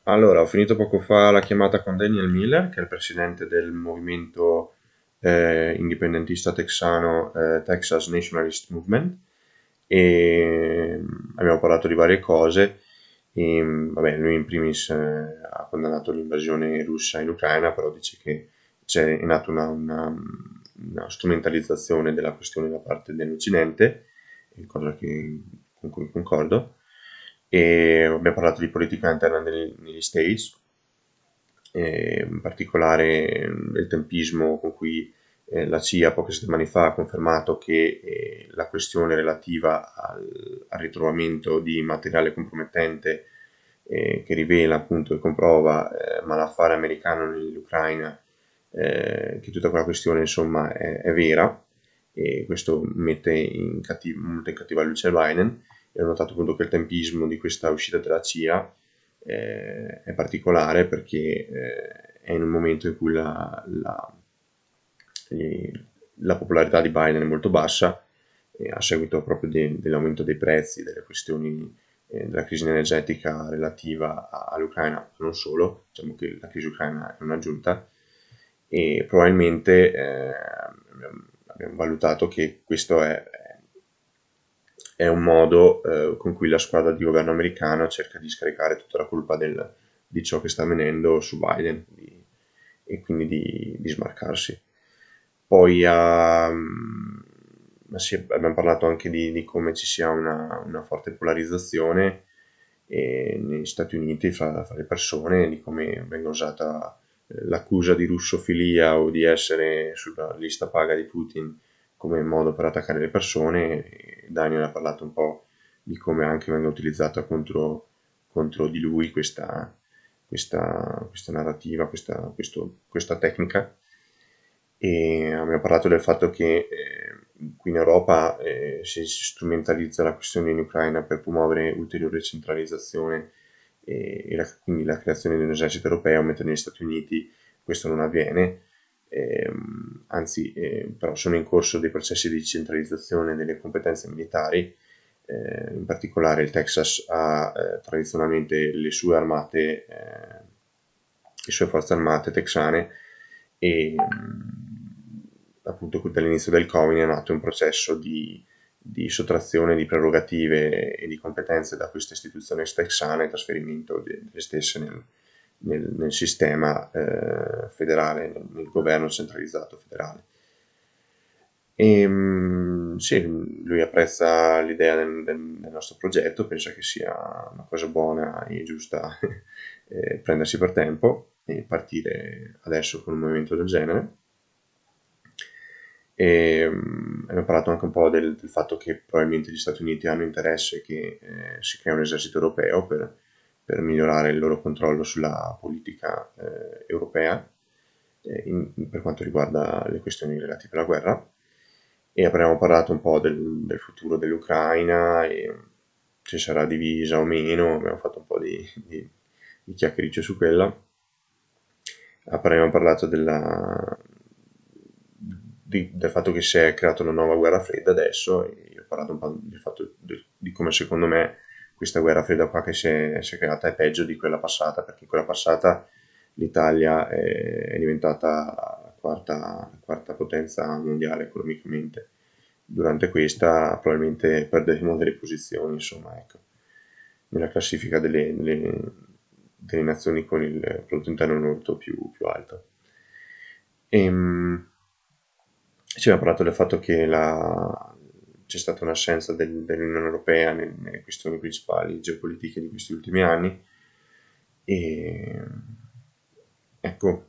Allora, ho finito poco fa la chiamata con Daniel Miller, che è il presidente del movimento indipendentista texano Texas Nationalist Movement, e abbiamo parlato di varie cose. E, vabbè, lui in primis ha condannato l'invasione russa in Ucraina, però dice che c'è in atto una strumentalizzazione della questione da parte dell'Occidente, cosa con cui concordo. E abbiamo parlato di politica interna negli States, in particolare del tempismo con cui la CIA poche settimane fa ha confermato che la questione relativa al ritrovamento di materiale compromettente che rivela appunto e comprova malaffare americano nell'Ucraina, che tutta quella questione insomma è vera, e questo mette molto in cattiva luce Biden. E ho notato appunto che il tempismo di questa uscita della CIA è particolare perché è in un momento in cui la popolarità di Biden è molto bassa, a seguito proprio dell'aumento dei prezzi, delle questioni della crisi energetica relativa all'Ucraina, ma non solo, diciamo che la crisi ucraina è un'aggiunta, e probabilmente abbiamo valutato che questo è un modo con cui la squadra di governo americana cerca di scaricare tutta la colpa di ciò che sta avvenendo su Biden, e quindi di smarcarsi. Poi abbiamo parlato anche di come ci sia una forte polarizzazione negli Stati Uniti fra le persone, di come venga usata l'accusa di russofilia o di essere sulla lista paga di Putin come modo per attaccare le persone. E Daniel ha parlato un po' di come anche venga utilizzata contro di lui questa narrativa, questa tecnica. E abbiamo parlato del fatto che qui in Europa si strumentalizza la questione in Ucraina per promuovere ulteriore centralizzazione quindi la creazione di un esercito europeo, mentre negli Stati Uniti questo non avviene. Anzi, però sono in corso dei processi di centralizzazione delle competenze militari. In particolare il Texas ha tradizionalmente le sue forze armate texane, e appunto dall'inizio del Covid è nato un processo di sottrazione di prerogative e di competenze da queste istituzioni texane e trasferimento delle stesse nel sistema federale, nel governo centralizzato federale. E sì, lui apprezza l'idea del nostro progetto, pensa che sia una cosa buona e giusta prendersi per tempo e partire adesso con un movimento del genere. E abbiamo parlato anche un po' del fatto che probabilmente gli Stati Uniti hanno interesse che si crei un esercito europeo per migliorare il loro controllo sulla politica europea per quanto riguarda le questioni relative alla guerra. E abbiamo parlato un po' del futuro dell'Ucraina e se sarà divisa o meno, abbiamo fatto un po' di chiacchiericce su quella. Abbiamo parlato del fatto che si è creata una nuova guerra fredda adesso, e io ho parlato un po' del fatto di come secondo me questa guerra fredda qua che si è creata è peggio di quella passata, perché in quella passata l'Italia è diventata la quarta potenza mondiale economicamente. Durante questa probabilmente perderemo delle posizioni, insomma, ecco, nella classifica delle nazioni con il prodotto interno lordo più alto. Ci abbiamo parlato del fatto che c'è stata un'assenza dell'Unione Europea nelle questioni principali geopolitiche di questi ultimi anni. E ecco,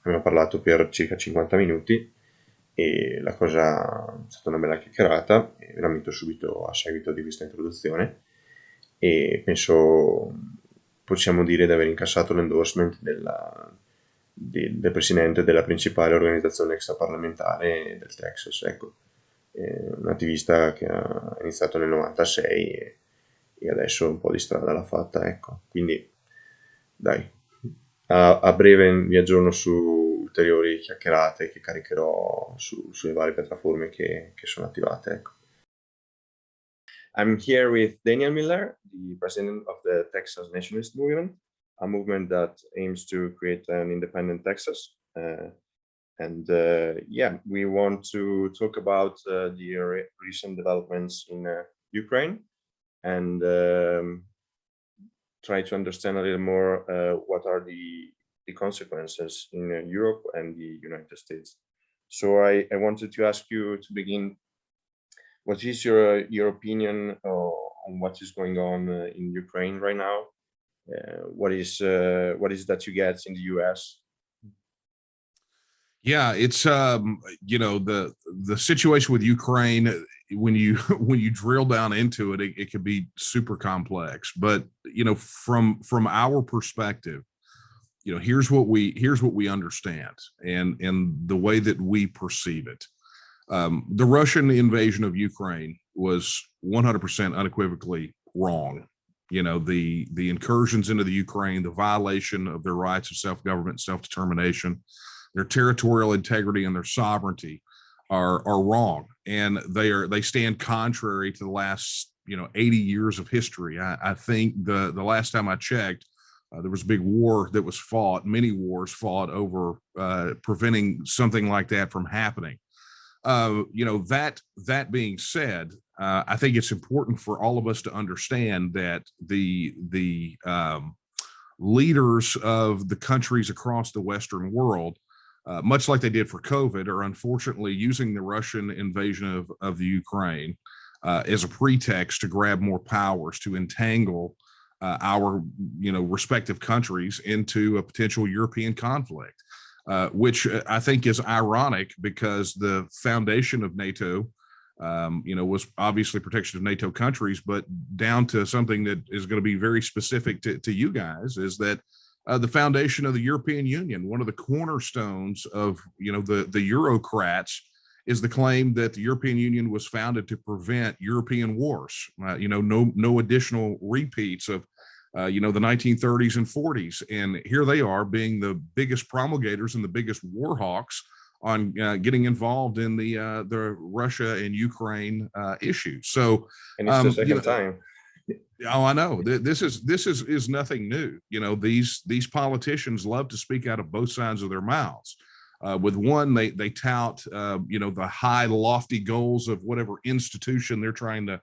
abbiamo parlato per circa 50 minuti e la cosa è stata una bella chiacchierata, e ve la metto subito a seguito di questa introduzione, e penso possiamo dire di aver incassato l'endorsement del presidente della principale organizzazione extraparlamentare del Texas, ecco, un attivista che ha iniziato nel 96 e adesso un po' di strada l'ha fatta, ecco. Quindi dai, a breve vi aggiorno su ulteriori chiacchierate che caricherò sulle varie piattaforme che sono attivate, ecco. I'm here with Daniel Miller, the president of the Texas Nationalist Movement. a movement that aims to create an independent Texas. Yeah, we want to talk about the recent developments in Ukraine and try to understand a little more what are the consequences in Europe and the United States. So I wanted to ask you to begin, what is your opinion on what is going on in Ukraine right now? What is that you get in the US? Yeah, it's the situation with Ukraine, when you when you drill down into it, it can be super complex. But from our perspective, here's what we understand, and the way that we perceive it. The Russian invasion of Ukraine was 100% unequivocally wrong. The incursions into the Ukraine, the violation of their rights of self-government, self-determination, their territorial integrity and their sovereignty are wrong, and they stand contrary to the last 80 years of history. I think the last time I checked, there was a big war that was fought, many wars fought over preventing something like that from happening. That being said, I think it's important for all of us to understand that the leaders of the countries across the Western world, much like they did for COVID, are unfortunately using the Russian invasion of the Ukraine as a pretext to grab more powers, to entangle our respective countries into a potential European conflict, which I think is ironic, because the foundation of NATO was obviously protection of NATO countries, but down to something that is going to be very specific to you guys, is that the foundation of the European Union, one of the cornerstones of the Eurocrats, is the claim that the European Union was founded to prevent European wars. No additional repeats of the 1930s and 40s, and here they are being the biggest promulgators and the biggest war hawks on getting involved in the Russia and Ukraine issue. So, and it's the second time. Oh, I know. This is nothing new. These politicians love to speak out of both sides of their mouths. With one, they tout the high, lofty goals of whatever institution they're trying to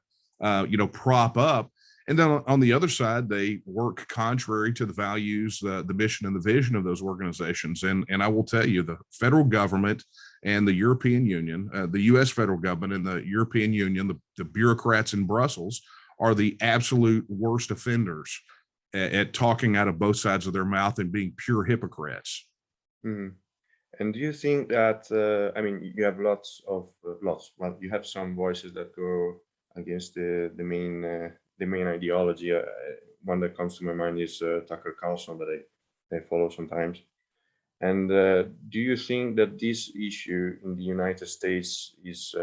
prop up, and then on the other side, they work contrary to the values, the mission, and the vision of those organizations. And I will tell you, the federal government and the European Union, the U.S. federal government and the European Union, the bureaucrats in Brussels, are the absolute worst offenders at talking out of both sides of their mouth and being pure hypocrites. Mm-hmm. And do you think that, you have well, you have some voices that go against the main ideology. One that comes to my mind is Tucker Carlson, that I follow sometimes. And do you think that this issue in the United States is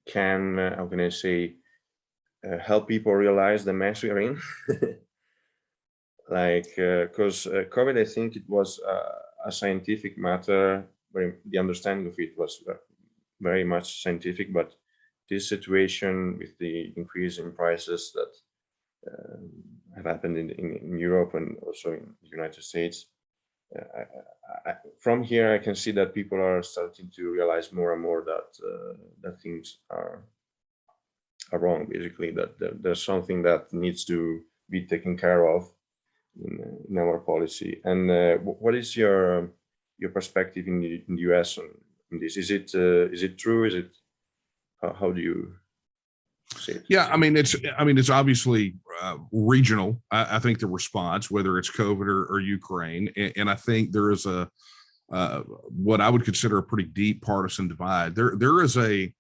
can how can I say help people realize the mess we're in? Because COVID, I think it was a scientific matter. The understanding of it was very much scientific, but this situation with the increase in prices that have happened in Europe and also in the United States, from here I can see that people are starting to realize more and more that things are wrong. Basically, that there's something that needs to be taken care of in our policy. And what is your perspective in the US on this? Is it true? Is it how do you see it? Yeah, it's obviously regional. I think the response, whether it's COVID or Ukraine, and I think there is a what I would consider a pretty deep partisan divide. There is a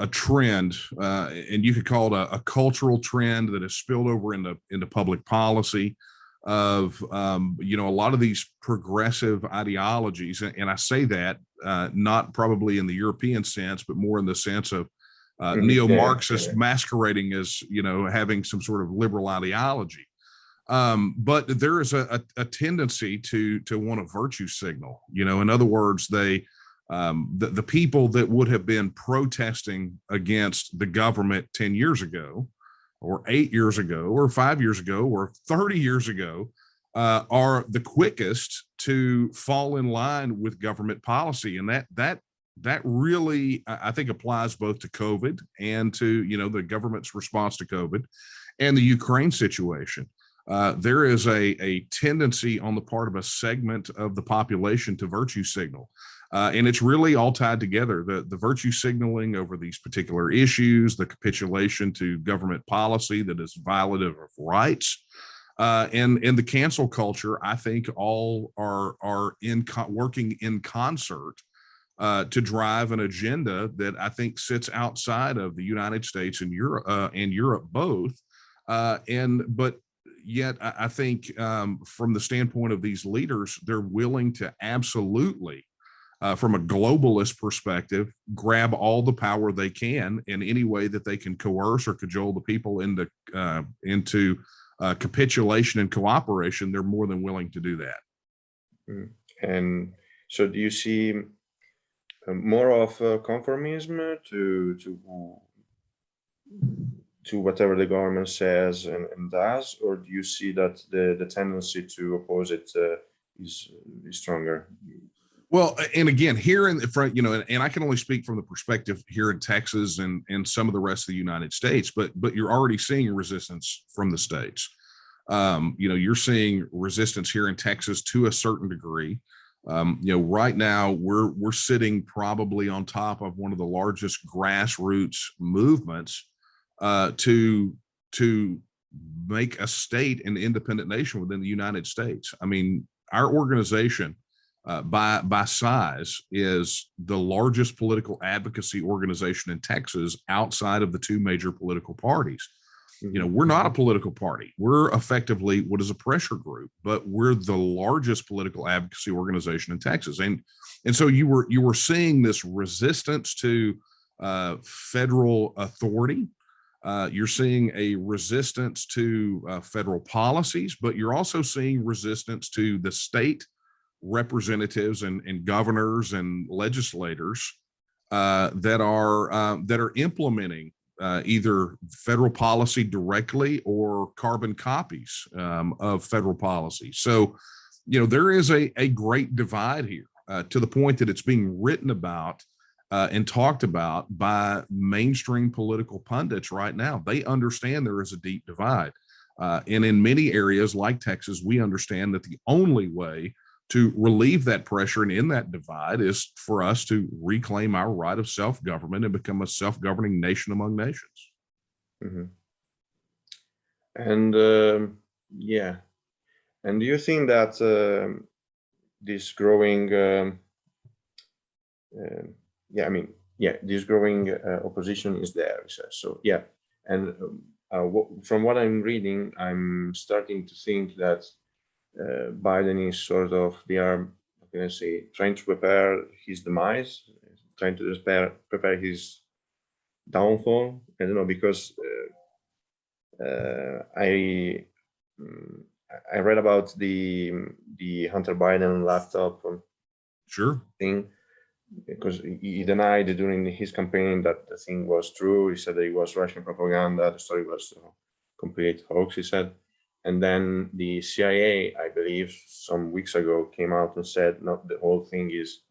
trend, and you could call it a cultural trend that has spilled over into public policy of a lot of these progressive ideologies, and I say that not probably in the European sense, but more in the sense of neo-Marxist masquerading as having some sort of liberal ideology. But there is a tendency to want a virtue signal. In other words, the people that would have been protesting against the government 10 years ago, or 8 years ago or 5 years ago or 30 years ago are the quickest to fall in line with government policy. And that really, I think, applies both to COVID and to, the government's response to COVID and the Ukraine situation. There is a tendency on the part of a segment of the population to virtue signal. And it's really all tied together. The virtue signaling over these particular issues, the capitulation to government policy that is violative of rights, and the cancel culture, I think all are working in concert to drive an agenda that I think sits outside of the United States and Europe both. But yet I think from the standpoint of these leaders, they're willing to absolutely, from a globalist perspective, grab all the power they can in any way that they can coerce or cajole the people into capitulation and cooperation. They're more than willing to do that. And so do you see more of conformism to whatever the government says and does, or do you see that the tendency to oppose it is stronger? Well, and again, here in the front, and I can only speak from the perspective here in Texas and some of the rest of the United States, but you're already seeing resistance from the states. You're seeing resistance here in Texas to a certain degree. Right now we're sitting probably on top of one of the largest grassroots movements to make a state an independent nation within the United States. I mean, our organization by size is the largest political advocacy organization in Texas outside of the two major political parties. We're not a political party. We're effectively what is a pressure group, but we're the largest political advocacy organization in Texas. And so you were seeing this resistance to federal authority. You're seeing a resistance to federal policies, but you're also seeing resistance to the state representatives and governors and legislators that are implementing either federal policy directly or carbon copies of federal policy. So, there is a great divide here to the point that it's being written about and talked about by mainstream political pundits right now. They understand there is a deep divide. And in many areas like Texas, we understand that the only way to relieve that pressure and in that divide is for us to reclaim our right of self-government and become a self-governing nation among nations. Mm-hmm. And and do you think that this growing this growing opposition is there? So and from what I'm reading, I'm starting to think that Biden is they are, trying to prepare his demise, trying to prepare his downfall. I don't know, because I read about the Hunter Biden laptop thing, because he denied during his campaign that the thing was true. He said that it was Russian propaganda. The story was a complete hoax, he said. And then the CIA, I believe, some weeks ago came out and said, no, the whole thing is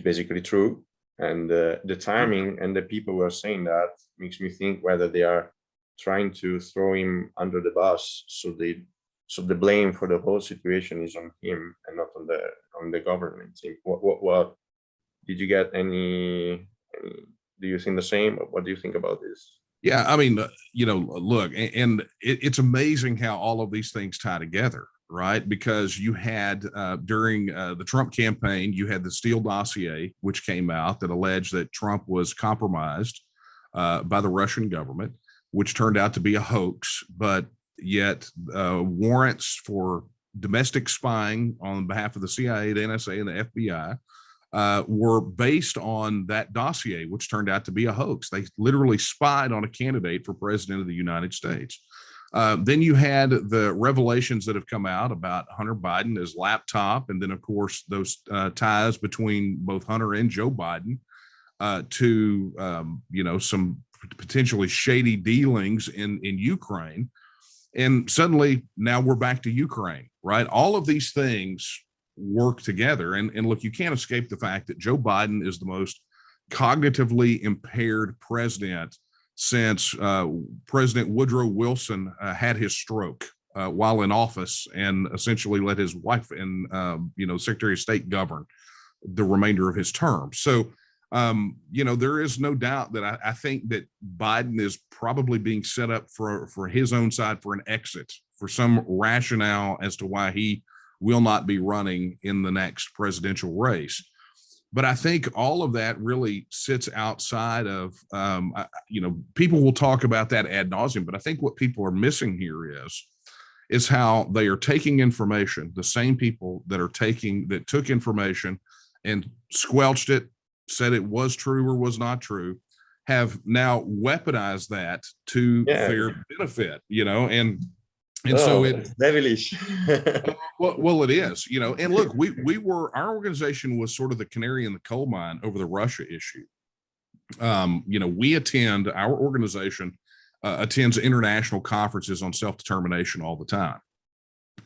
basically true. And the timing and the people who are saying that makes me think whether they are trying to throw him under the bus, so the blame for the whole situation is on him and not on the government. What did you get any? Do you think the same? What do you think about this? Yeah, I mean, look, and it's amazing how all of these things tie together, right? Because you had during the Trump campaign, you had the Steele dossier, which came out that alleged that Trump was compromised by the Russian government, which turned out to be a hoax, but yet warrants for domestic spying on behalf of the CIA, the NSA, and the FBI were based on that dossier, which turned out to be a hoax. They literally spied on a candidate for president of the United States. Then you had the revelations that have come out about Hunter Biden, his laptop, and then, of course, those ties between both Hunter and Joe Biden to, some potentially shady dealings in Ukraine. And suddenly now we're back to Ukraine, right? All of these things work together. And look, you can't escape the fact that Joe Biden is the most cognitively impaired president since President Woodrow Wilson had his stroke while in office, and essentially let his wife and Secretary of State govern the remainder of his term. So there is no doubt that I think that Biden is probably being set up for his own side for an exit, for some rationale as to why he will not be running in the next presidential race. But I think all of that really sits outside of, people will talk about that ad nauseum, but I think what people are missing here is how they are taking information, the same people that took information and squelched it, said it was true or was not true, have now weaponized that to their benefit, and so it's devilish. well, it is, and look, our organization was sort of the canary in the coal mine over the Russia issue. Our organization attends international conferences on self-determination all the time.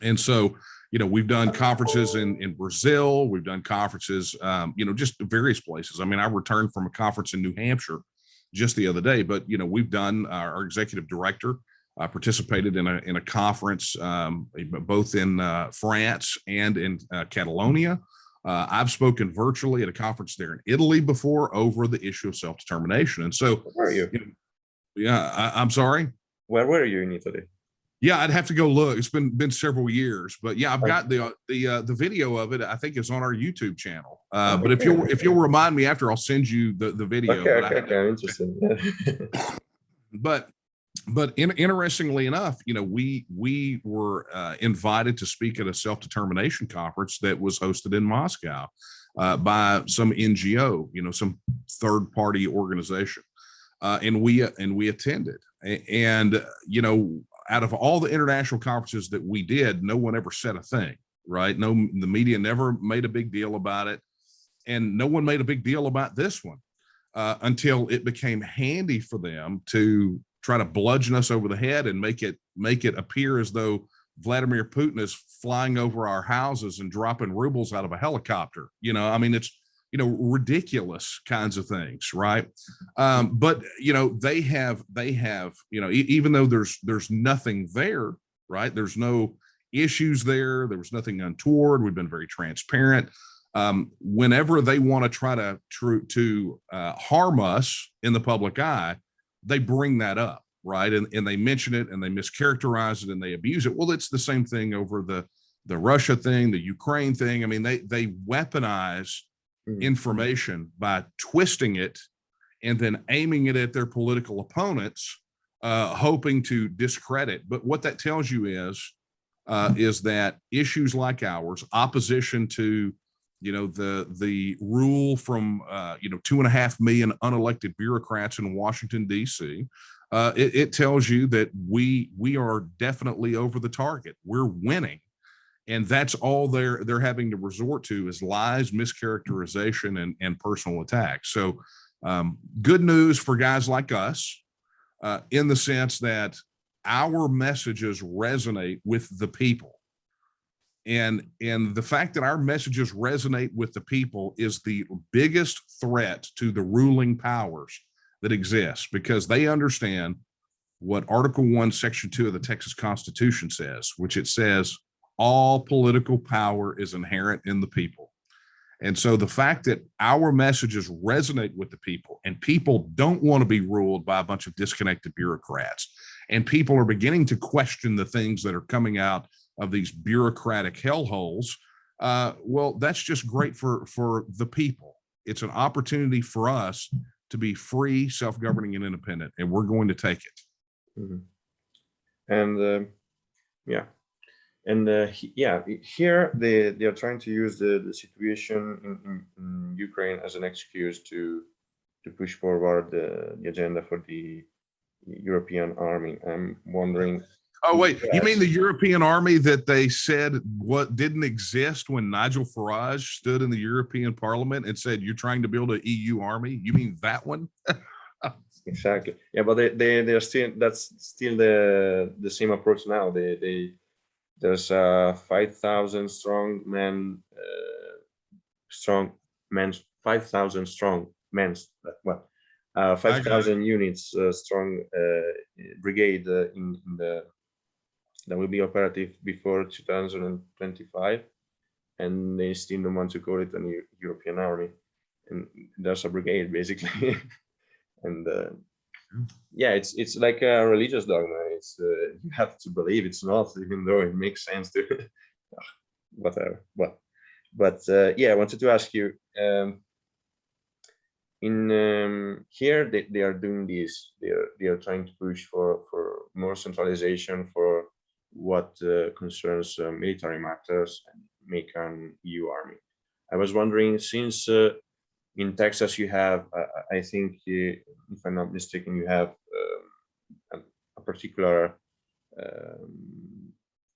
And so, we've done conferences in Brazil, we've done conferences, just various places. I mean, I returned from a conference in New Hampshire just the other day, but, we've done, our executive director participated in a conference, both in France and in Catalonia. I've spoken virtually at a conference there in Italy before over the issue of self-determination. And so, where are you? I'm sorry. Where were you in Italy? Yeah, I'd have to go look. It's been several years, but yeah, I've got the video of it. I think it's on our YouTube channel. But if you'll remind me after, I'll send you the video. Okay, I'm interested. Yeah. But interestingly enough, we were invited to speak at a self-determination conference that was hosted in Moscow by some NGO, some third-party organization, and we attended. And out of all the international conferences that we did, no one ever said a thing, right? The media never made a big deal about it, and no one made a big deal about this one until it became handy for them to try to bludgeon us over the head and make it appear as though Vladimir Putin is flying over our houses and dropping rubles out of a helicopter. It's ridiculous kinds of things, right? But they have even though there's nothing there, right? There's no issues there. There was nothing untoward. We've been very transparent. Whenever they want to try to harm us in the public eye, they bring that up, right? And they mention it and they mischaracterize it and they abuse it. Well, it's the same thing over the Russia thing, the Ukraine thing. I mean, they weaponize information by twisting it and then aiming it at their political opponents, hoping to discredit. But what that tells you is that issues like ours, opposition to the rule from 2.5 million unelected bureaucrats in Washington, D.C., it tells you that we are definitely over the target. We're winning. And that's all they're having to resort to is lies, mischaracterization, and personal attacks. So good news for guys like us in the sense that our messages resonate with the people. And the fact that our messages resonate with the people is the biggest threat to the ruling powers that exist, because they understand what Article 1, Section 2 of the Texas Constitution says, which it says, all political power is inherent in the people. And so the fact that our messages resonate with the people, and people don't want to be ruled by a bunch of disconnected bureaucrats, and people are beginning to question the things that are coming out of these bureaucratic hellholes, well, that's just great for the people. It's an opportunity for us to be free, self-governing, and independent, and we're going to take it. Mm-hmm. And here they are trying to use the situation in Ukraine as an excuse to push forward the agenda for the European army. I'm wondering. Oh, wait, you mean the European army that they said what didn't exist when Nigel Farage stood in the European Parliament and said, you're trying to build an EU army? You mean that one? Exactly. Yeah, but they're still, that's still the same approach now. They there's 5,000 strong men, strong men, 5,000 strong men. Well, I got 5,000 units strong brigade in the that will be operative before 2025, and they still don't want to call it a European army, and there's a brigade basically. And yeah, it's like a religious dogma. It's you have to believe it's not, even though it makes sense to whatever. Well, but yeah, I wanted to ask you. In here, they are doing this. They are trying to push for more centralization for what concerns military matters and make an EU army. I was wondering, since in Texas you have, I think, if I'm not mistaken, you have a particular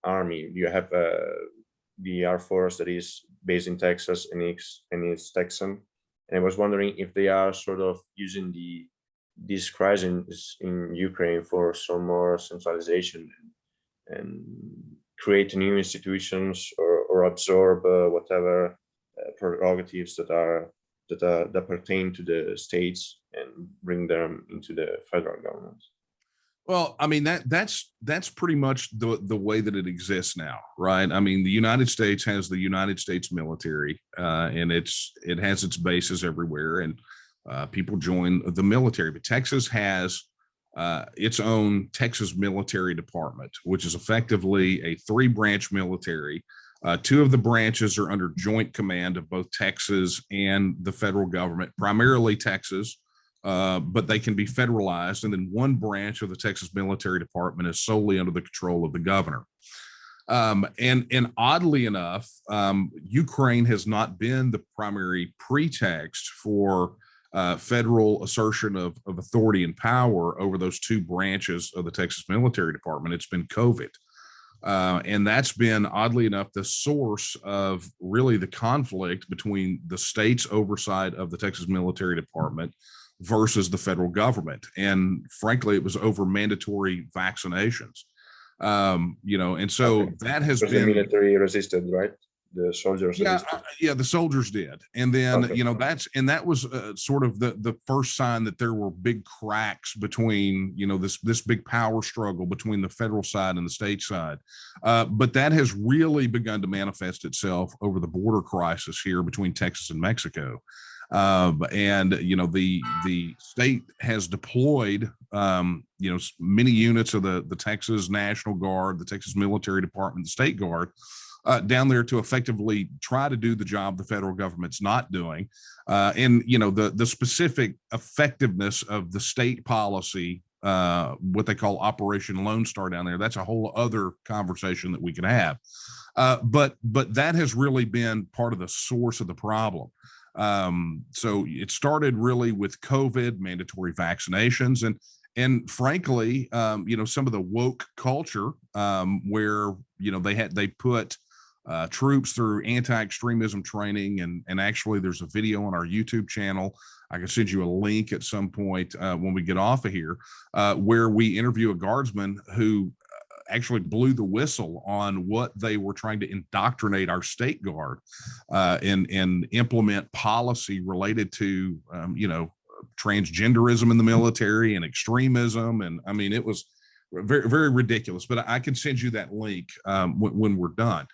army. You have the Air Force that is based in Texas, and it's Texan. And I was wondering if they are sort of using this crisis in Ukraine for some more centralization and create new institutions, or absorb whatever prerogatives that pertain to the states and bring them into the federal government. Well, I mean that's pretty much the way that it exists now, right? I mean, the United States has the United States military, and it has its bases everywhere, and people join the military. But Texas has its own Texas Military Department, which is effectively a 3-branch military. 2 of the branches are under joint command of both Texas and the federal government, primarily Texas, but they can be federalized. And then 1 branch of the Texas Military Department is solely under the control of the governor. And oddly enough, Ukraine has not been the primary pretext for federal assertion of authority and power over those 2 branches of the Texas Military Department. It's been COVID. And that's been, oddly enough, the source of really the conflict between the state's oversight of the Texas Military Department versus the federal government. And frankly, it was over mandatory vaccinations. And so Okay. that has Because been the military resisted, right? The soldiers resisted. yeah, the soldiers did. And then, Okay. that was sort of the first sign that there were big cracks between, this big power struggle between the federal side and the state side. But that has really begun to manifest itself over the border crisis here between Texas and Mexico. And the state has deployed many units of the Texas National Guard, the Texas Military Department, the State Guard, down there to effectively try to do the job the federal government's not doing. And the specific effectiveness of the state policy, what they call Operation Lone Star down there, that's a whole other conversation that we could have. But that has really been part of the source of the problem. So it started really with COVID, mandatory vaccinations, and frankly, some of the woke culture, where they put troops through anti-extremism training, and actually there's a video on our YouTube channel. I can send you a link at some point when we get off of here, where we interview a guardsman who actually blew the whistle on what they were trying to indoctrinate our state guard, and implement policy related to transgenderism in the military and extremism. And I mean, it was very, very ridiculous, but I can send you that link when we're done.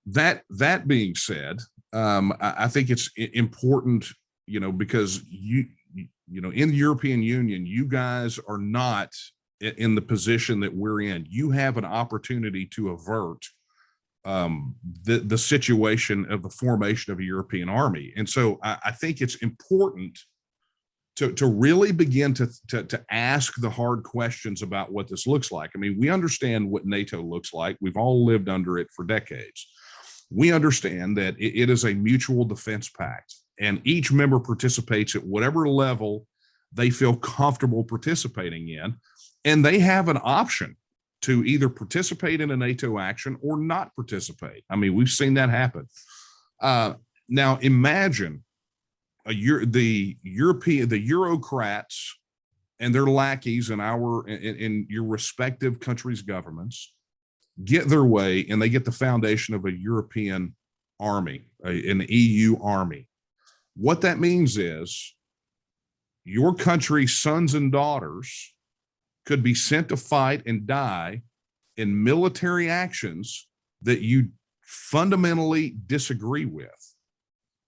That being said, I think it's important, because in the European Union, you guys are not in the position that we're in. You have an opportunity to avert the situation of the formation of a European army. And so I think it's important to really begin to ask the hard questions about what this looks like. I mean, we understand what NATO looks like. We've all lived under it for decades. We understand that it is a mutual defense pact, and each member participates at whatever level they feel comfortable participating in, and they have an option to either participate in a NATO action or not participate. I mean, we've seen that happen. Now, imagine the Eurocrats and their lackeys in your respective countries' governments get their way, and they get the foundation of a European army, an EU army. What that means is your country's sons and daughters could be sent to fight and die in military actions that you fundamentally disagree with,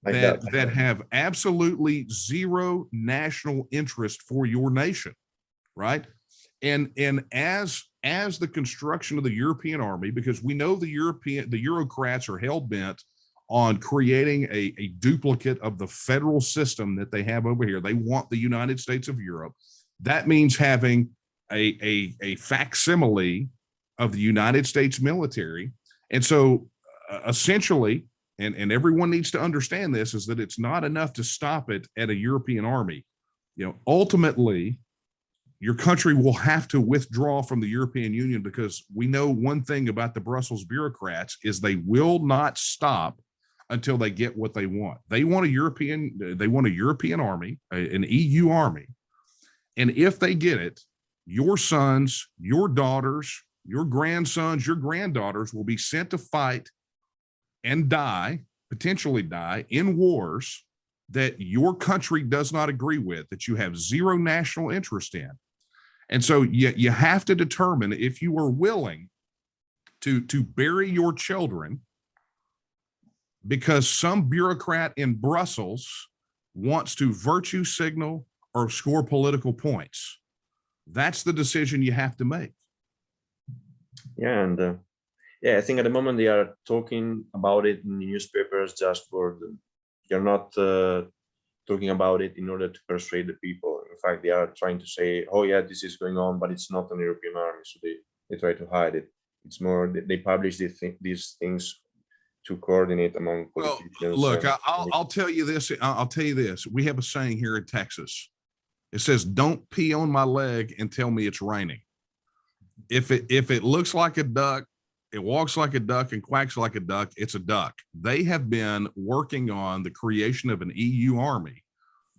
Like that have absolutely zero national interest for your nation, right? And as the construction of the European army, because we know the Eurocrats are hell bent on creating a duplicate of the federal system that they have over here. They want the United States of Europe. That means having a facsimile of the United States military. And so essentially, and everyone needs to understand this, is that it's not enough to stop it at a European army. Ultimately, your country will have to withdraw from the European Union, because we know one thing about the Brussels bureaucrats is they will not stop until they get what they want. They want a European army, an EU army. And if they get it, your sons, your daughters, your grandsons, your granddaughters will be sent to fight and die, potentially die, in wars that your country does not agree with, that you have zero national interest in. And so you have to determine if you are willing to bury your children because some bureaucrat in Brussels wants to virtue signal or score political points. That's the decision you have to make. Yeah, and I think at the moment they are talking about it in the newspapers just for they're not talking about it in order to persuade the people. In fact, they are trying to say, oh yeah, this is going on, but it's not an European army, so they try to hide it. It's more they publish these things to coordinate among politicians. Well, look, I'll tell you this. I'll tell you this. We have a saying here in Texas. It says, "Don't pee on my leg and tell me it's raining." If it looks like a duck, it walks like a duck and quacks like a duck, it's a duck. They have been working on the creation of an EU army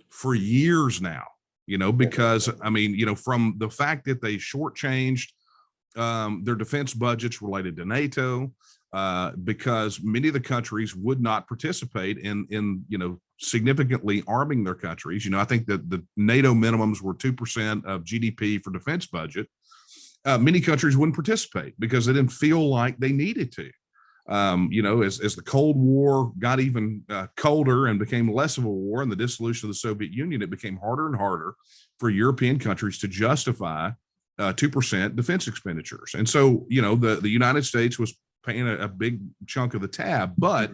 for years now, because from the fact that they shortchanged their defense budgets related to NATO, because many of the countries would not participate in significantly arming their countries. I think that the NATO minimums were 2% of GDP for defense budget. Many countries wouldn't participate because they didn't feel like they needed to. As the Cold War got even colder and became less of a war, and the dissolution of the Soviet Union, it became harder and harder for European countries to justify 2% defense expenditures. And so, the United States was paying a big chunk of the tab. But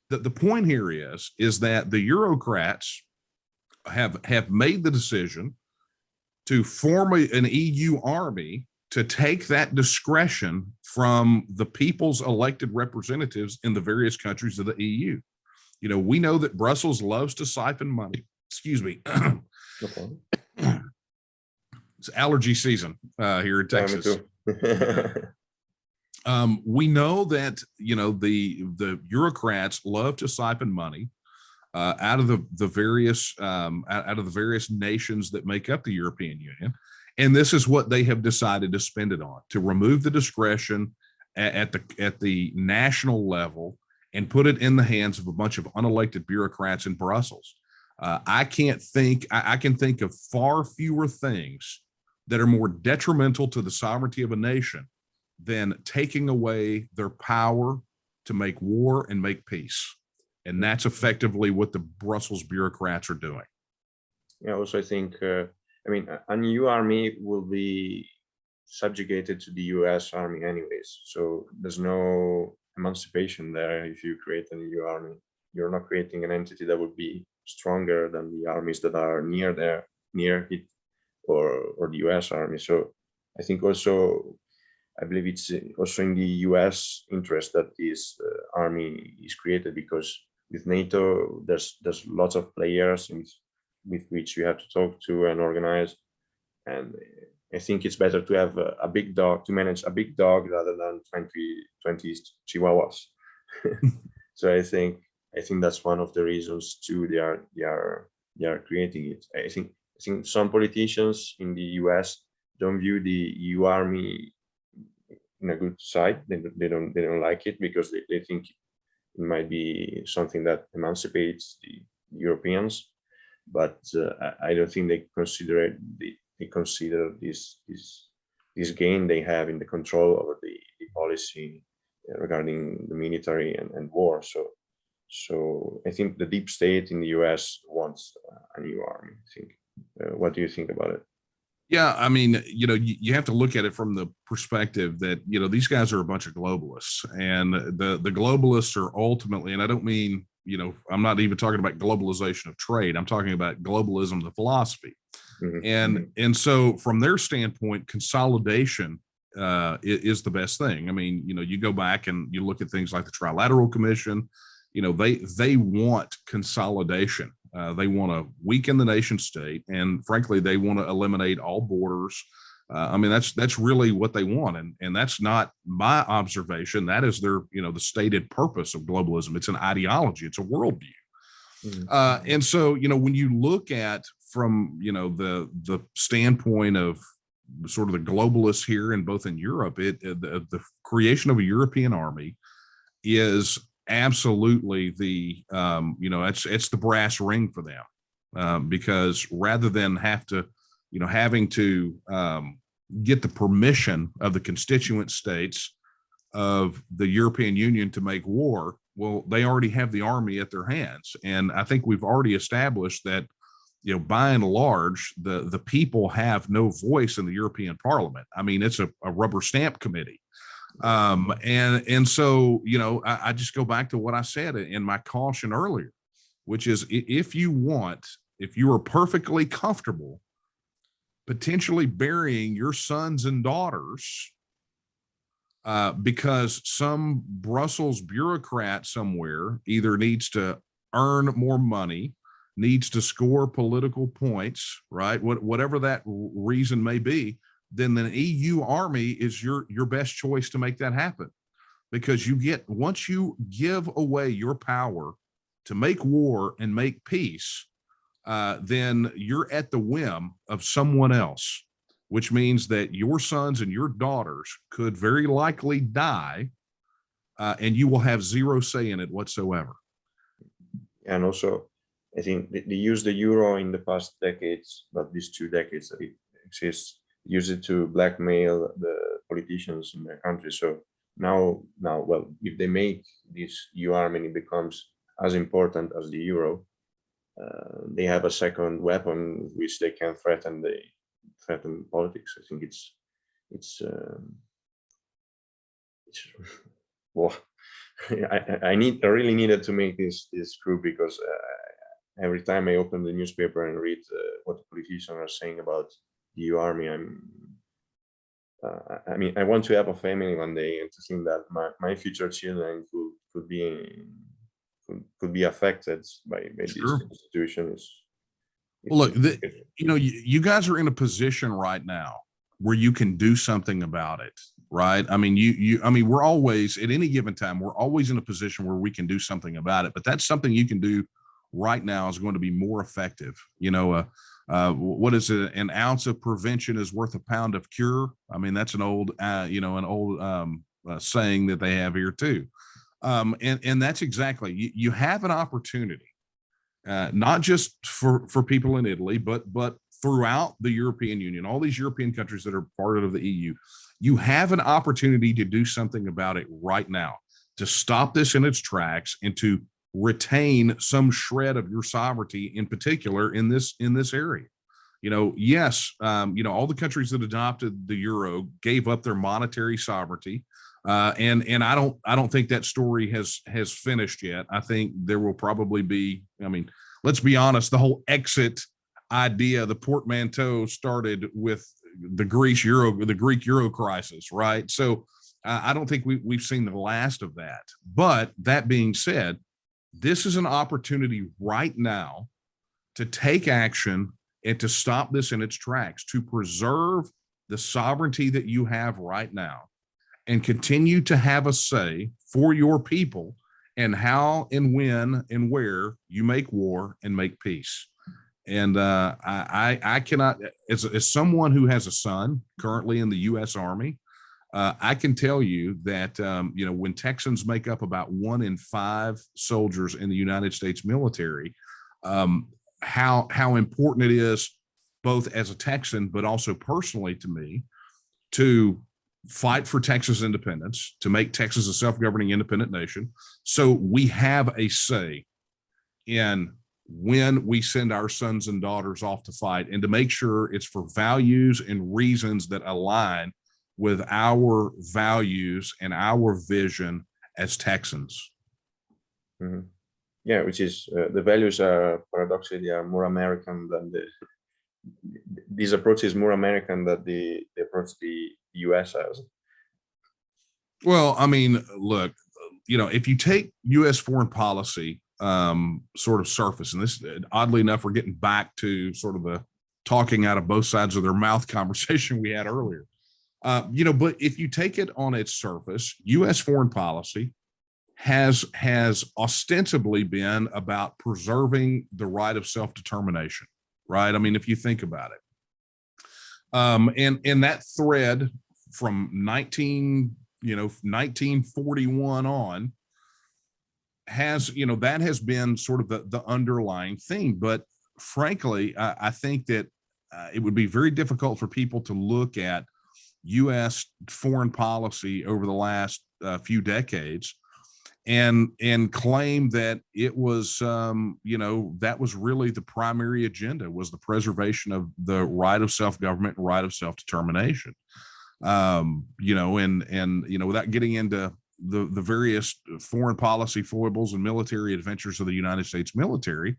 the point here is that the Eurocrats have made the decision to form an EU army to take that discretion from the people's elected representatives in the various countries of the EU. We know that Brussels loves to siphon money. Excuse me. Okay. It's allergy season here in Texas. We know that the bureaucrats love to siphon money out of the various nations that make up the European Union. And this is what they have decided to spend it on, to remove the discretion at the national level and put it in the hands of a bunch of unelected bureaucrats in Brussels. I can think of far fewer things that are more detrimental to the sovereignty of a nation than taking away their power to make war and make peace. And that's effectively what the Brussels bureaucrats are doing. Yeah, also I think, a new army will be subjugated to the US army anyways. So there's no emancipation there. If you create a new army, you're not creating an entity that would be stronger than the armies that are near it, or the US army. So I think also, I believe it's also in the US interest that this army is created, because with NATO, there's lots of players with which you have to talk to and organize. And I think it's better to have a big dog, to manage a big dog rather than 20 chihuahuas. So I think I think that's one of the reasons too they are creating it. I think some politicians in the US don't view the EU army in a good side. They don't like it because they think it might be something that emancipates the Europeans, but I don't think they consider it. They consider this gain they have in the control over the policy regarding the military and war. So I think the deep state in the U.S. wants a new army. I think. What do you think about it? Yeah, I mean, you have to look at it from the perspective that, these guys are a bunch of globalists, and the globalists are ultimately, and I don't mean, I'm not even talking about globalization of trade. I'm talking about globalism, the philosophy. Mhm. And so from their standpoint, consolidation is the best thing. I mean, you go back and you look at things like the Trilateral Commission, they want consolidation. They want to weaken the nation state, and frankly, they want to eliminate all borders. I mean, that's really what they want, and that's not my observation. That is their, the stated purpose of globalism. It's an ideology. It's a worldview. Mhm. And so, when you look at from the standpoint of sort of the globalists here and both in Europe, the creation of a European army is absolutely the it's the brass ring for them, because rather than having to get the permission of the constituent states of the European Union to make war, well, they already have the army at their hands. And I think we've already established that, by and large, the people have no voice in the European Parliament. I mean, it's a rubber stamp committee. And so, I just go back to what I said in my caution earlier, which is if you are perfectly comfortable potentially burying your sons and daughters because some Brussels bureaucrat somewhere either needs to earn more money, needs to score political points, right? Whatever that reason may be, then the EU army is your best choice to make that happen. Because once you give away your power to make war and make peace, then you're at the whim of someone else, which means that your sons and your daughters could very likely die, and you will have zero say in it whatsoever. And also, I think they used the euro in the past decades, but these 2 decades that it exists, use it to blackmail the politicians in their country. So now, well, if they make this EU army and it becomes as important as the euro, they have a second weapon which they can threaten politics. I think it's well, I really needed to make this group because every time I open the newspaper and read what the politicians are saying about the EU army, I mean, I want to have a family one day, and to think that my future children could be affected by this institution is. Well, look, you guys are in a position right now where you can do something about it, right? I mean, I mean, we're always at any given time, we're always in a position where we can do something about it, but that's something you can do right now is going to be more effective. What is it? An ounce of prevention is worth a pound of cure. I mean, that's an old, saying that they have here too. And that's exactly, you have an opportunity, not just for people in Italy, but throughout the European Union, all these European countries that are part of the EU, you have an opportunity to do something about it right now, to stop this in its tracks and to retain some shred of your sovereignty, in particular in this area. Yes, all the countries that adopted the euro gave up their monetary sovereignty. And I don't think that story has finished yet. I think there will probably be, I mean, let's be honest, the whole exit idea, the portmanteau started with the Greek euro crisis, right? So I don't think we've seen the last of that. But that being said, this is an opportunity right now to take action and to stop this in its tracks, to preserve the sovereignty that you have right now and continue to have a say for your people and how and when and where you make war and make peace. And I cannot, as someone who has a son currently in the U.S. Army, I can tell you that when Texans make up about 1 in 5 soldiers in the United States military, how important it is, both as a Texan but also personally to me, to fight for Texas independence, to make Texas a self-governing independent nation, so we have a say in when we send our sons and daughters off to fight, and to make sure it's for values and reasons that align with our values and our vision as Texans. Mm-hmm. Yeah, which is the values are paradoxically are more American than this approach is more American than the approach the U.S. has. Well, I mean, look, if you take U.S. foreign policy sort of surface, and this, oddly enough, we're getting back to sort of the talking out of both sides of their mouth conversation we had earlier. But if you take it on its surface, U.S. foreign policy has ostensibly been about preserving the right of self-determination, right? I mean, if you think about it, and that thread from 1941 on has, that has been sort of the underlying theme. But frankly, I think that it would be very difficult for people to look at U.S. foreign policy over the last few decades and claim that it was, that was really the primary agenda, was the preservation of the right of self-government and right of self-determination. And without getting into the various foreign policy foibles and military adventures of the United States military,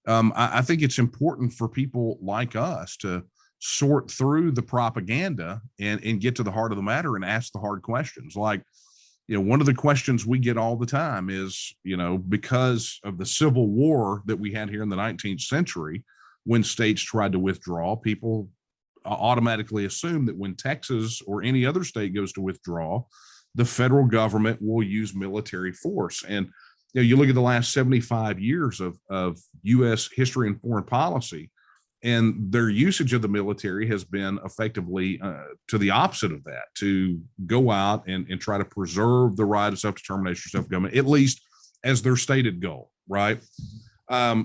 I think it's important for people like us to sort through the propaganda and get to the heart of the matter and ask the hard questions. Like, one of the questions we get all the time is, because of the Civil War that we had here in the 19th century, when states tried to withdraw, people automatically assume that when Texas or any other state goes to withdraw, the federal government will use military force. And you look at the last 75 years of U.S. history and foreign policy, and their usage of the military has been effectively to the opposite of that, to go out and try to preserve the right of self-determination, self-government, at least as their stated goal, right?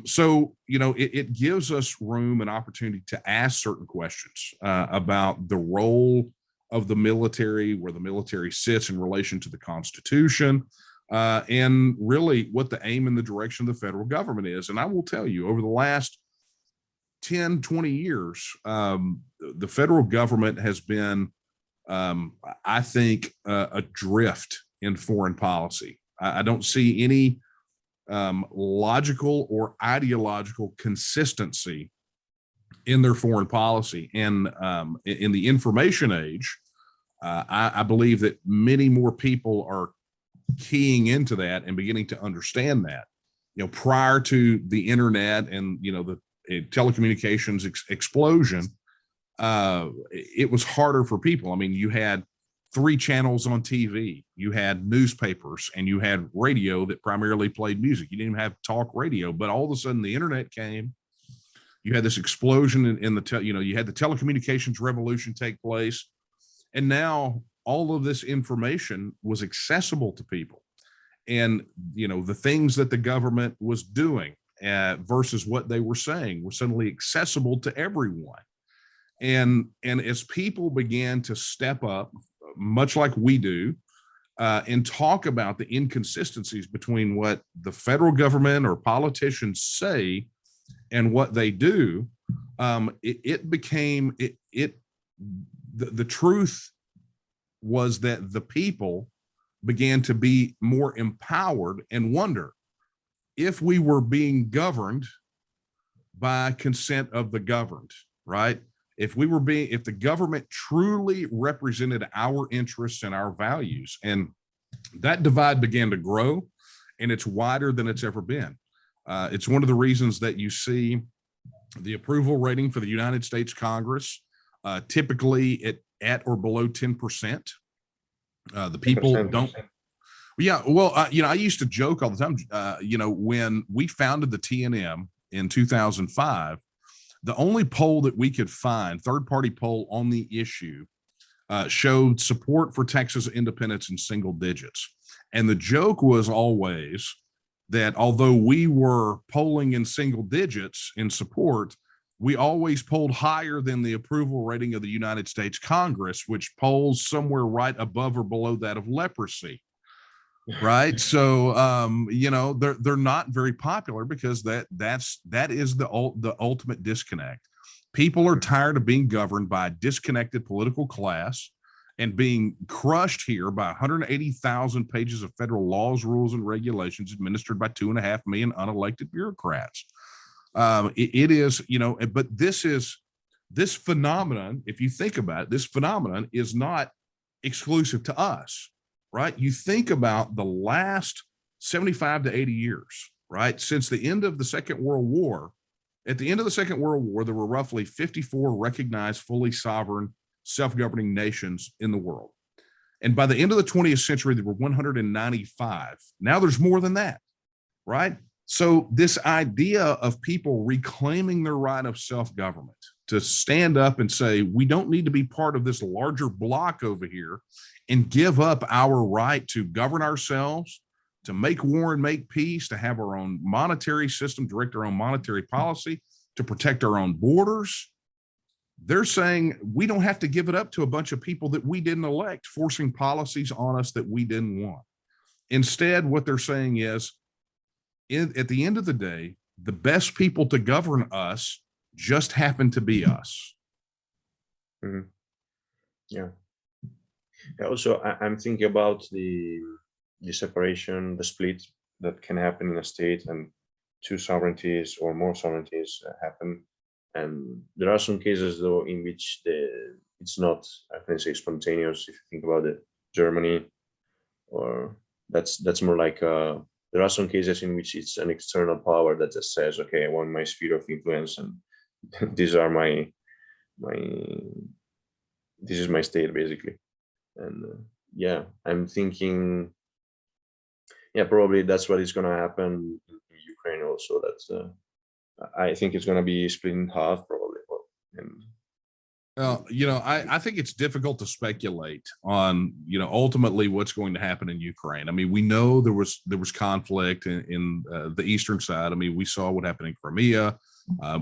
So, it gives us room and opportunity to ask certain questions about the role of the military, where the military sits in relation to the Constitution, and really what the aim and the direction of the federal government is. And I will tell you, over the last 10, 20 years, the federal government has been, I think, adrift in foreign policy. I don't see any logical or ideological consistency in their foreign policy. And in the information age, I believe that many more people are keying into that and beginning to understand that. Prior to the internet and the telecommunications explosion, it was harder for people. I mean, you had 3 channels on TV, you had newspapers, and you had radio that primarily played music. You didn't even have talk radio, but all of a sudden the internet came. You had this explosion in the you had the telecommunications revolution take place, and now all of this information was accessible to people. And the things that the government was doing versus what they were saying were suddenly accessible to everyone. And as people began to step up, much like we do, and talk about the inconsistencies between what the federal government or politicians say and what they do, the truth was that the people began to be more empowered and wonder if we were being governed by consent of the governed, right? If the government truly represented our interests and our values. And that divide began to grow, and it's wider than it's ever been. It's one of the reasons that you see the approval rating for the United States Congress typically at or below 10%. The people 10%. don't, Yeah, well, I used to joke all the time. When we founded the TNM in 2005, the only poll that we could find, third-party poll on the issue, showed support for Texas independence in single digits. And the joke was always that although we were polling in single digits in support, we always polled higher than the approval rating of the United States Congress, which polls somewhere right above or below that of leprosy. Right. So, they're not very popular because that is the ultimate disconnect. People are tired of being governed by a disconnected political class and being crushed here by 180,000 pages of federal laws, rules, and regulations administered by 2.5 million unelected bureaucrats. It is, but this phenomenon, if you think about it, this phenomenon is not exclusive to us, right? You think about the last 75 to 80 years, right? Since the end of the Second World War, at the end of the Second World War, there were roughly 54 recognized, fully sovereign, self-governing nations in the world. And by the end of the 20th century, there were 195. Now there's more than that, right? So this idea of people reclaiming their right of self-government, to stand up and say, we don't need to be part of this larger block over here and give up our right to govern ourselves, to make war and make peace, to have our own monetary system, direct our own monetary policy, to protect our own borders. They're saying we don't have to give it up to a bunch of people that we didn't elect, forcing policies on us that we didn't want. Instead, what they're saying is, at the end of the day, the best people to govern us just happen to be us. Mm-hmm. Yeah. Also, I'm thinking about the separation, the split that can happen in a state, and two sovereignties or more sovereignties happen. And there are some cases, though, in which it's not, I can say, spontaneous. If you think about it, Germany, or that's more like there are some cases in which it's an external power that just says, okay, I want my sphere of influence, and these are this is my state, basically. And yeah, I'm thinking, yeah, probably that's what is going to happen in Ukraine also. That's I think it's going to be split in half, probably. And I think it's difficult to speculate on, ultimately what's going to happen in Ukraine. I mean, we know there was conflict in the eastern side. I mean, we saw what happened in Crimea.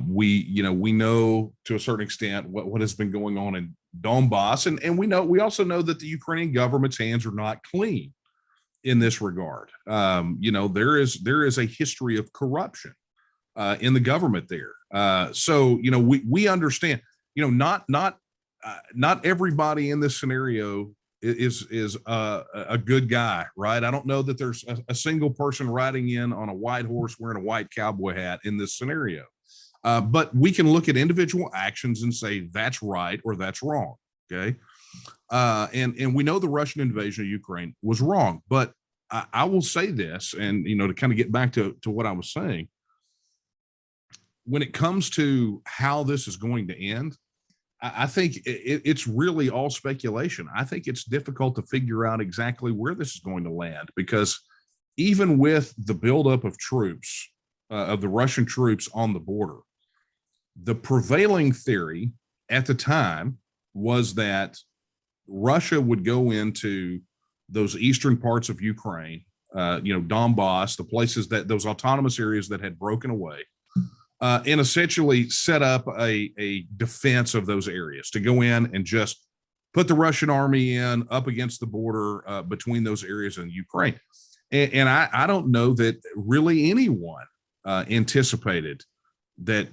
We know to a certain extent what has been going on in Donbass, and we also know that the Ukrainian government's hands are not clean in this regard. There is a history of corruption in the government there. So we understand. Not everybody in this scenario is a good guy, right? I don't know that there's a single person riding in on a white horse wearing a white cowboy hat in this scenario. But we can look at individual actions and say that's right or that's wrong. Okay. And we know the Russian invasion of Ukraine was wrong, but I will say this, and to kind of get back to what I was saying, when it comes to how this is going to end, I think it's really all speculation. I think it's difficult to figure out exactly where this is going to land, because even with the buildup of troops, of the Russian troops on the border, the prevailing theory at the time was that Russia would go into those eastern parts of Ukraine, Donbass, the places those autonomous areas that had broken away, and essentially set up a defense of those areas, to go in and just put the Russian army in up against the border between those areas and Ukraine. And I don't know that really anyone anticipated that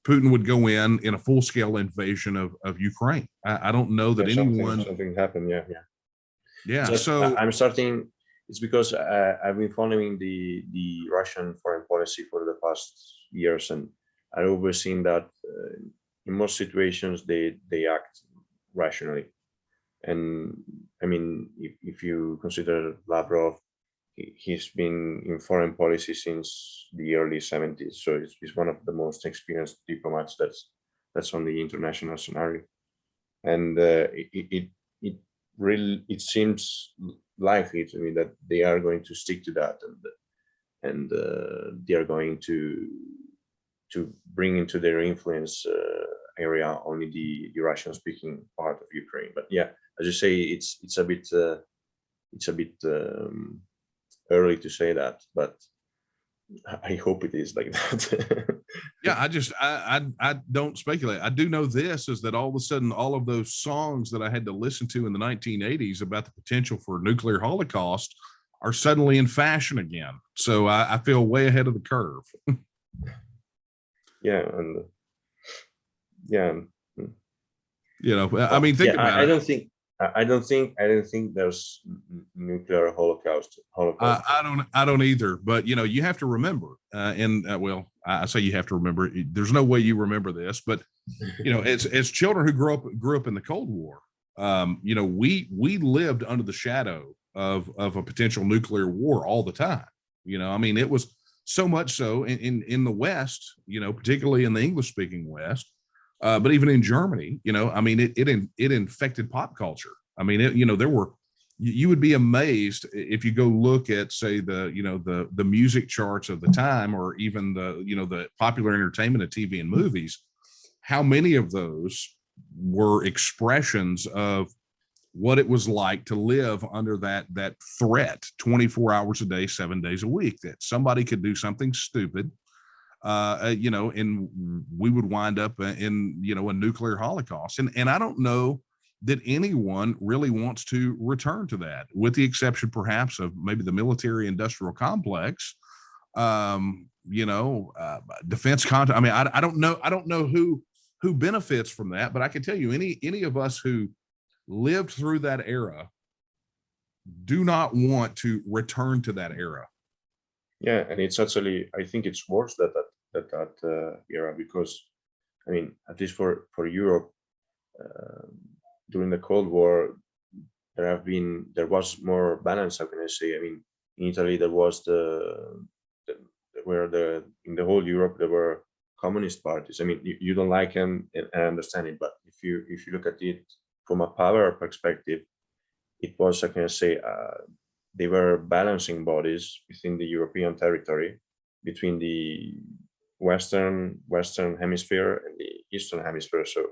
Putin would go in a full-scale invasion of Ukraine. I don't know that anyone. Something happened. Yeah. So I'm starting. It's because I've been following the Russian foreign policy for the past years, and I've always seen that in most situations they act rationally. And I mean, if you consider Lavrov, he's been in foreign policy since the early 70s, so he's one of the most experienced diplomats that's on the international scenario. And it seems likely to me that they are going to stick to that, and they are going to bring into their influence area only the Russian speaking part of Ukraine. But yeah, as you say, it's a bit early to say that, but I hope it is like that. Yeah, I don't speculate. I do know this is that all of a sudden all of those songs that I had to listen to in the 1980s about the potential for a nuclear holocaust are suddenly in fashion again. So I feel way ahead of the curve. Yeah, and yeah, You know, I well, mean, think yeah, about I it. I don't think there's nuclear holocaust. I don't either. But you know, you have to remember, well, I say you have to remember. There's no way you remember this, but you know, as children who grew up in the Cold War, you know, we lived under the shadow of a potential nuclear war all the time. You know, I mean, it was so much so in the West, you know, particularly in the English speaking West, but even in Germany, you know, I mean, it infected pop culture. I mean, you know, there were you would be amazed if you go look at, say, the music charts of the time, or even the popular entertainment of TV and movies, how many of those were expressions of what it was like to live under that threat 24 hours a day, 7 days a week, that somebody could do something stupid, and we would wind up in a nuclear holocaust. And I don't know that anyone really wants to return to that, with the exception perhaps of maybe the military industrial complex. Defense content. I mean, I don't know who benefits from that, but I can tell you any of us who lived through that era do not want to return to that era. Yeah, and it's actually, I think it's worse that era, because I mean, at least for Europe, uh, during the Cold War, there was more balance. How can I say? I mean, in Italy there was the where the in the whole Europe there were communist parties. I mean, you don't like them, and I understand it, but if you look at it from a power perspective, it was, how can I say, they were balancing bodies within the European territory, between the Western hemisphere and the Eastern hemisphere. So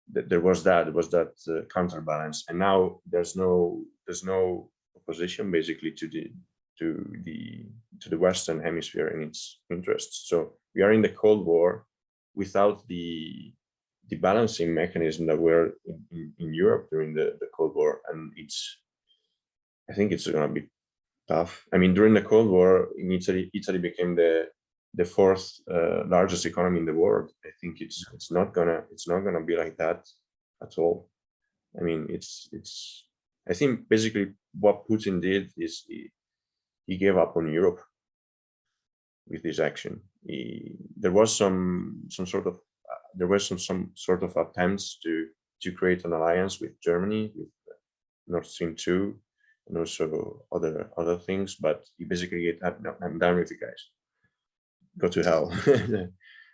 there was that counterbalance, and now there's no opposition basically to the Western hemisphere in its interests. So we are in the Cold War without the balancing mechanism that were in Europe during the Cold War, and I think it's going to be tough. I mean, during the Cold War in Italy became the fourth largest economy in the world. I think it's not gonna be like that at all. I mean, I think basically what Putin did is he gave up on Europe with this action. There was some sort of some sort of attempts to create an alliance with Germany, with Nord Stream 2, and also other things, but he basically said, "No, I'm done with you guys. Go to hell." I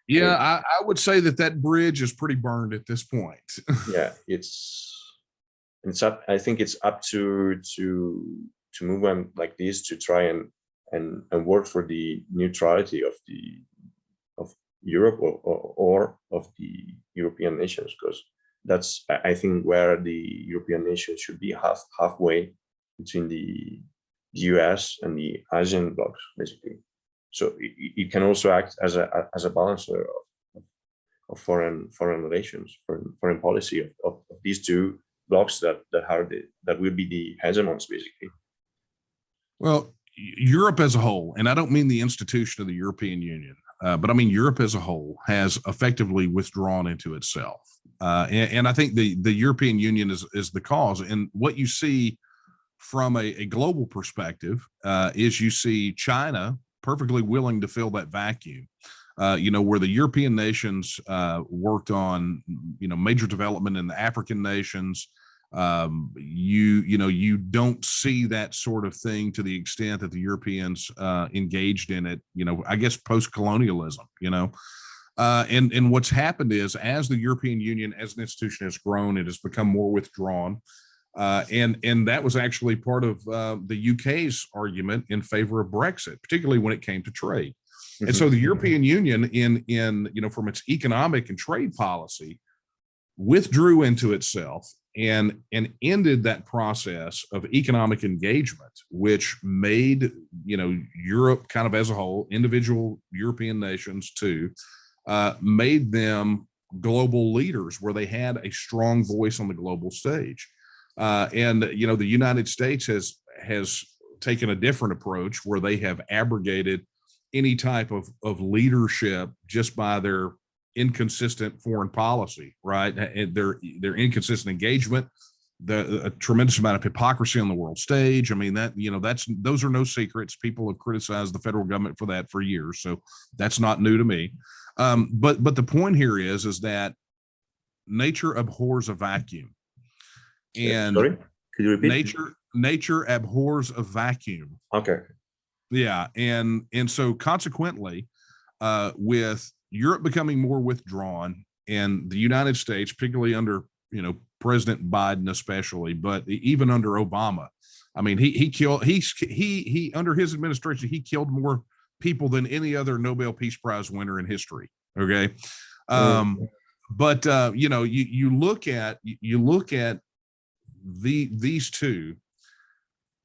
Yeah, mean, I would say that bridge is pretty burned at this point. yeah, it's up. I think it's up to movement like this to try and work for the neutrality of Europe, or of the European nations, because that's, I think, where the European nations should be halfway between the US and the Asian blocs, basically. So it can also act as a balancer of foreign relations, foreign policy of these two blocs that will be the hegemons, basically. Well, Europe as a whole, and I don't mean the institution of the European Union, but I mean Europe as a whole has effectively withdrawn into itself. And I think the European Union is the cause. And what you see from a global perspective is you see China perfectly willing to fill that vacuum. Where the European nations worked on, major development in the African nations. You don't see that sort of thing to the extent that the Europeans engaged in it. I guess post-colonialism. And what's happened is, as the European Union as an institution has grown, it has become more withdrawn. And that was actually part of the UK's argument in favor of Brexit, particularly when it came to trade. And so the European Union, from its economic and trade policy, withdrew into itself and ended that process of economic engagement, which made Europe kind of as a whole, individual European nations too, made them global leaders where they had a strong voice on the global stage. And the United States has taken a different approach where they have abrogated any type of leadership just by their inconsistent foreign policy, right? And their inconsistent engagement, a tremendous amount of hypocrisy on the world stage. I mean, those are no secrets. People have criticized the federal government for that for years, so that's not new to me. But the point here is that nature abhors a vacuum. And sorry, could you repeat? Nature abhors a vacuum. Okay. Yeah, and so consequently, with Europe becoming more withdrawn and the United States, particularly under President Biden especially, but even under Obama, I mean, he under his administration he killed more people than any other Nobel Peace Prize winner in history. Okay, but you look at these two,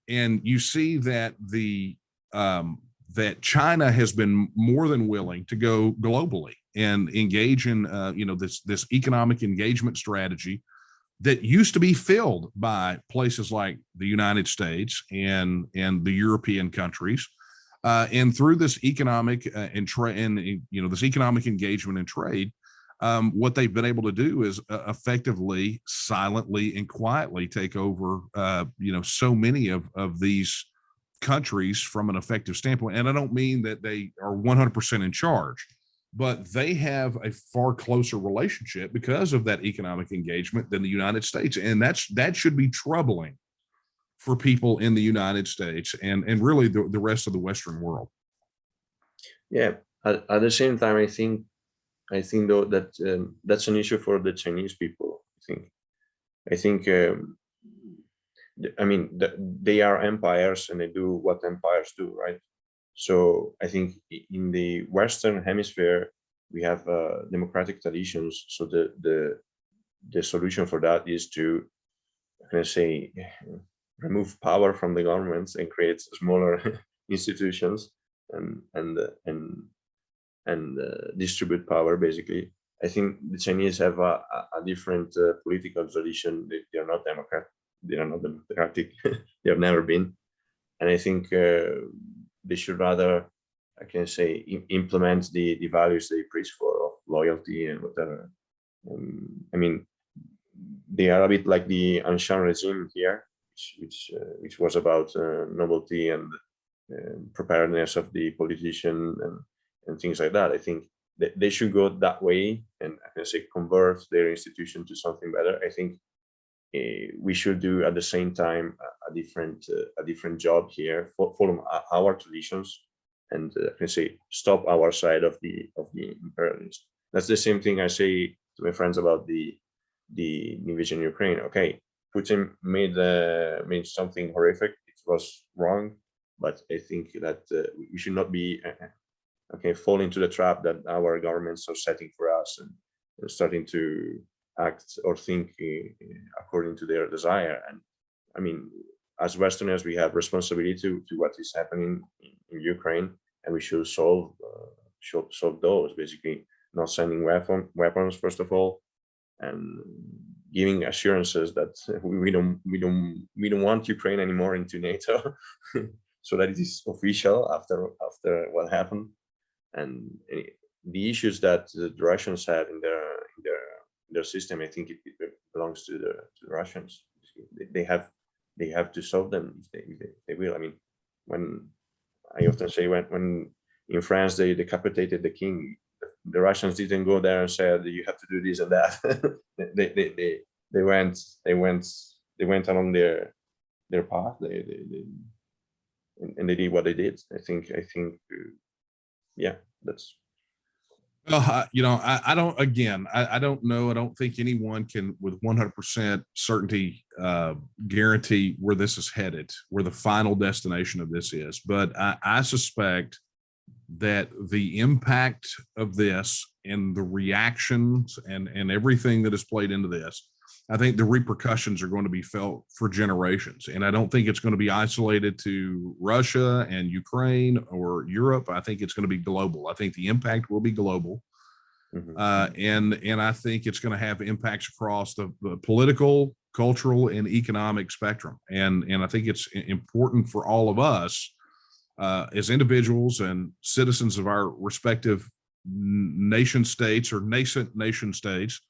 and you see that that China has been more than willing to go globally and engage in this economic engagement strategy that used to be filled by places like the United States and the European countries, and through this economic this economic engagement and trade. What they've been able to do is effectively, silently, and quietly take over, so many of these countries from an effective standpoint. And I don't mean that they are 100% in charge, but they have a far closer relationship because of that economic engagement than the United States. And that should be troubling for people in the United States and really the rest of the Western world. Yeah. At the same time, I think though that that's an issue for the Chinese people. I think they are empires and they do what empires do, right? So I think in the Western Hemisphere we have democratic traditions. So the solution for that is to, remove power from the governments and create smaller institutions and distribute power. Basically, I think the Chinese have a different political tradition. They are not democratic. They are not democratic. They have never been, and I think they should rather, implement the values they preach for, of loyalty and whatever. They are a bit like the Anshan regime here, which was about nobility and preparedness of the politician and things like that. I think they should go that way and convert their institution to something better. I think we should do at the same time a different job here, follow our traditions, and stop our side of the imperialists. That's the same thing I say to my friends about the invasion in Ukraine. Okay, Putin made something horrific. It was wrong, but I think that we should not be fall into the trap that our governments are setting for us and starting to act or think according to their desire. And as Westerners, we have responsibility to what is happening in Ukraine, and we should solve those. Basically, not sending weapons first of all, and giving assurances that we don't want Ukraine anymore into NATO, so that it is official after what happened. And the issues that the Russians have in their system, I think it belongs to the Russians. They have to solve them if they will. When I often say when in France they decapitated the king, the Russians didn't go there and said you have to do this and that. they went along their path. And they did what they did. I think yeah, that's Well, I don't, again, I don't know. I don't think anyone can with 100% certainty guarantee where this is headed, where the final destination of this is. But I suspect that the impact of this and the reactions and everything that has played into this, I think the repercussions are going to be felt for generations. And I don't think it's going to be isolated to Russia and Ukraine or Europe. I think it's going to be global. I think the impact will be global. And I think it's going to have impacts across the political, cultural, and economic spectrum. And I think it's important for all of us as individuals and citizens of our respective nation states or nascent nation states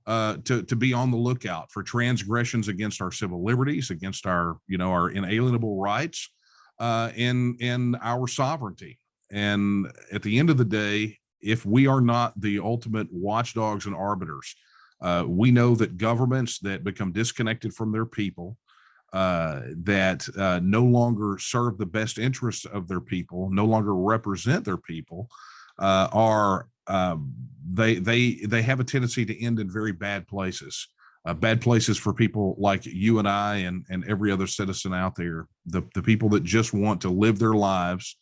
to be on the lookout for transgressions against our civil liberties, against our inalienable rights, and our sovereignty. And at the end of the day, if we are not the ultimate watchdogs and arbiters, we know that governments that become disconnected from their people, that no longer serve the best interests of their people, no longer represent their people, they have a tendency to end in very bad places. Bad places for people like you and I and every other citizen out there. The people that just want to live their lives.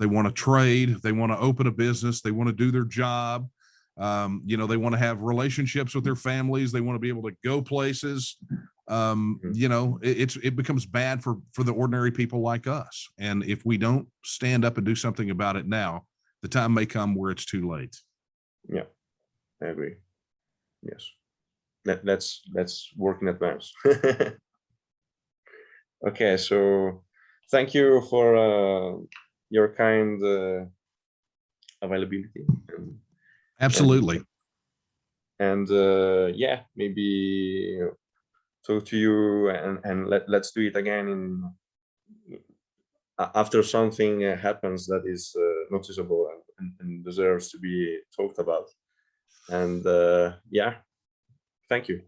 They want to trade. They want to open a business. They want to do their job. They want to have relationships with their families. They want to be able to go places. It becomes bad for the ordinary people like us. And if we don't stand up and do something about it now, the time may come where it's too late. Yeah, I agree. Yes. Let's work in advance. Okay, so thank you for your kind availability. Absolutely. And yeah, maybe talk to you and let's do it again after something happens that is noticeable and deserves to be talked about. And yeah, thank you.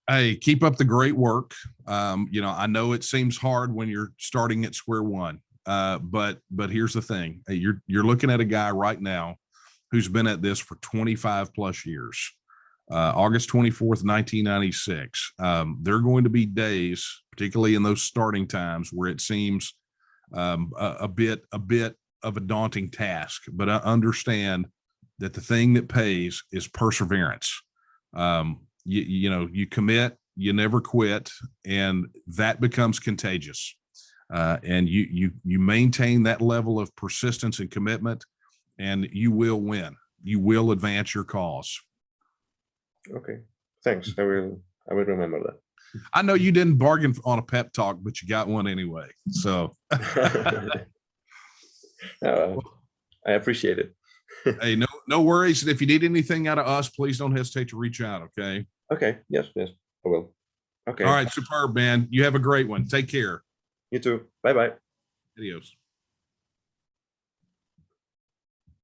Hey, keep up the great work. I know it seems hard when you're starting at square one, but here's the thing: you're looking at a guy right now who's been at this for 25 plus years. August 24th, 1996. There are going to be days, particularly in those starting times, where it seems a bit of a daunting task. But I understand that the thing that pays is perseverance. You commit, you never quit, and that becomes contagious. And you maintain that level of persistence and commitment, and you will win. You will advance your cause. Okay, thanks. I will remember that. I know you didn't bargain on a pep talk, but you got one anyway. So I appreciate it. Hey, no worries. And if you need anything out of us, please don't hesitate to reach out. Okay. Okay. Yes, I will. Okay. All right. Superb, man. You have a great one. Take care. You too. Bye-bye. Adios.